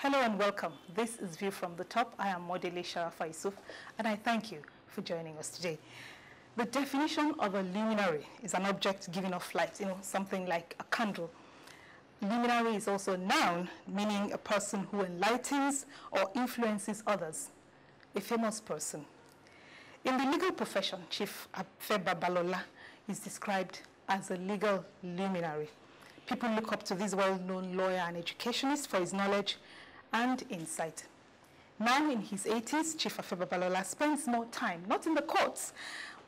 Hello and welcome. This is View from the Top. I am Modele Sharafa Yusuf, and I thank you for joining us today. The definition of a luminary is an object giving off light, something like a candle. Luminary is also a noun, meaning a person who enlightens or influences others, a famous person. In the legal profession, Chief Afe Babalola is described as a legal luminary. People look up to this well-known lawyer and educationist for his knowledge and insight. Now in his 80s, Chief Afe Babalola spends more time, not in the courts,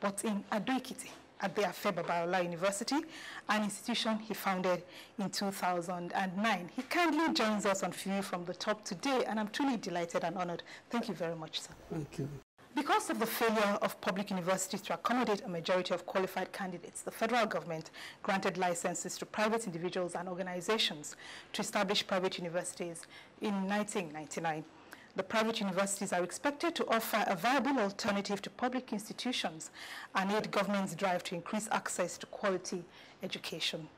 but in Ekiti at the Afe Babalola University, an institution he founded in 2009. He kindly joins us on View from the Top today, and I'm truly delighted and honored. Thank you very much, sir. Thank you. Because of the failure of public universities to accommodate a majority of qualified candidates, the federal government granted licenses to private individuals and organizations to establish private universities in 1999. The private universities are expected to offer a viable alternative to public institutions and aid government's drive to increase access to quality education.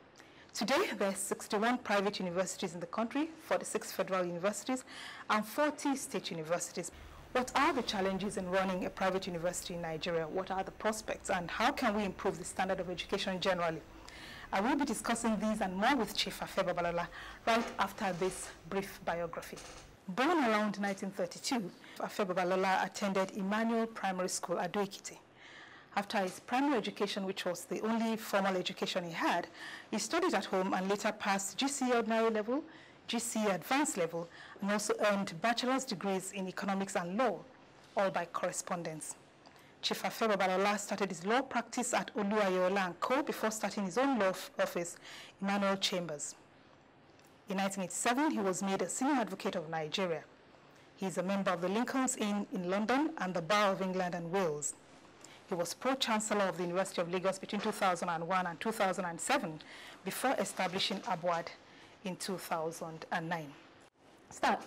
Today, there are 61 private universities in the country, 46 federal universities, and 40 state universities. What are the challenges in running a private university in Nigeria? What are the prospects, and how can we improve the standard of education generally? I will be discussing these and more with Chief Afe Babalola right after this brief biography. Born around 1932, Afe Babalola attended Emmanuel Primary School at Ekiti. After his primary education, which was the only formal education he had, he studied at home and later passed GCE ordinary level, GCE advanced level, and also earned bachelor's degrees in economics and law, all by correspondence. Chief Afe Babalola started his law practice at Oluwayeola & Co. before starting his own law office, Emmanuel Chambers. In 1987, he was made a senior advocate of Nigeria. He is a member of the Lincoln's Inn in London and the Bar of England and Wales. He was Pro-Chancellor of the University of Lagos between 2001 and 2007 before establishing ABWAD in 2009.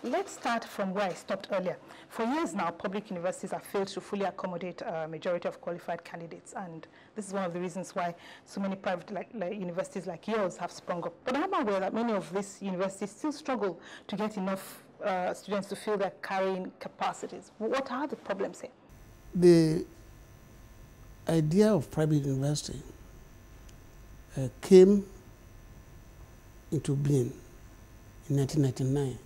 Let's start from where I stopped earlier. For years now, public universities have failed to fully accommodate a majority of qualified candidates, and this is one of the reasons why so many private universities like yours have sprung up. But I'm aware that many of these universities still struggle to get enough students to fill their carrying capacities. What are the problems here? The idea of private university came into being in 1999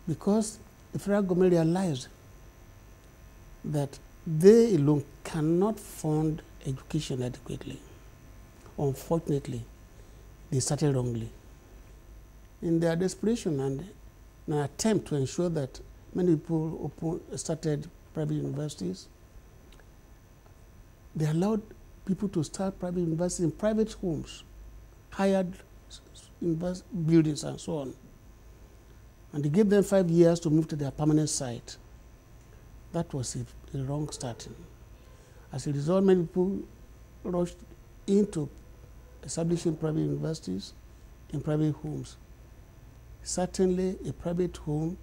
because the federal government realized that they alone cannot fund education adequately. Unfortunately, they started wrongly. In their desperation and an attempt to ensure that many people started private universities, they allowed people to start private universities in private homes, hired buildings and so on. And they gave them 5 years to move to their permanent site. That was a wrong starting. As a result, many people rushed into establishing private universities in private homes. Certainly, a private home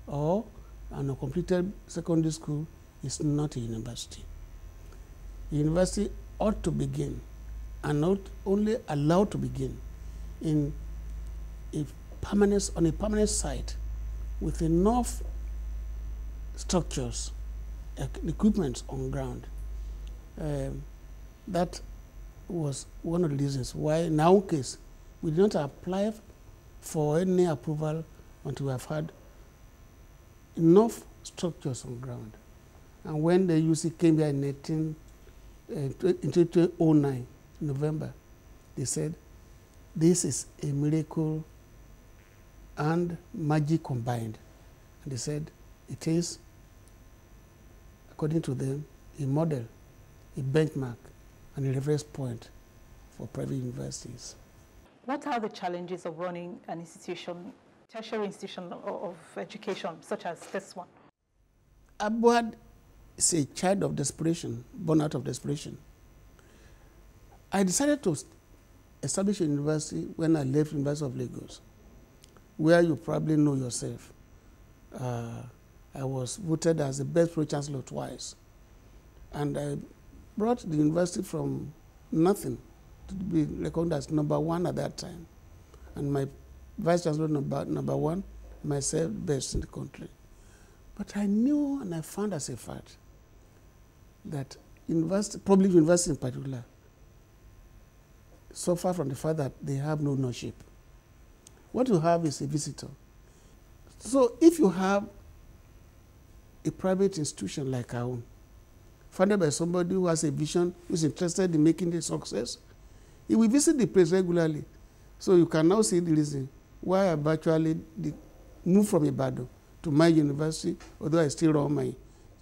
or an uncompleted secondary school is not a university. A university ought to begin, and not only allowed to begin, on a permanent site with enough structures, equipment on ground. That was one of the reasons why, in our case, we did not apply for any approval until we have had enough structures on ground. And when the UC came here in 2009, November, they said, this is a miracle and magic combined. And they said it is, according to them, a model, a benchmark, and a reference point for private universities. What are the challenges of running an institution, tertiary institution of education, such as this one? ABWAD is a child of desperation, born out of desperation. I decided to establish a university when I left University of Lagos, where you probably know yourself. I was voted as the best pro-chancellor twice. And I brought the university from nothing to be recognized as #1 at that time. And my vice chancellor number 1 myself best in the country. But I knew and I found as a fact that public universities in particular, suffer from the fact that they have no ownership. What you have is a visitor. So if you have a private institution like our own, funded by somebody who has a vision, who is interested in making it a success, he will visit the place regularly. So you can now see the reason why I virtually moved from Ibadan to my university, although I still run my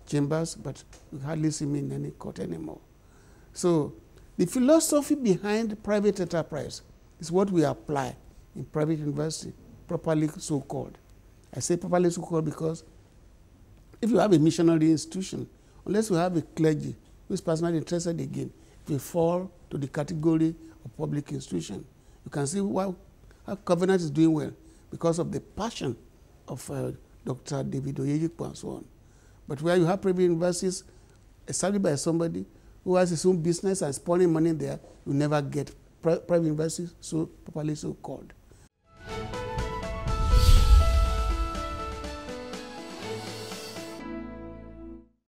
chambers, but you hardly see me in any court anymore. So the philosophy behind private enterprise is what we apply in private university, properly so-called. I say properly so-called because if you have a missionary institution, unless you have a clergy who is personally interested again, if you fall to the category of public institution, you can see how Covenant is doing well because of the passion of Dr. David Oyedepo and so on. But where you have private universities established by somebody who has his own business and is pouring money there, you never get private universities so properly so called.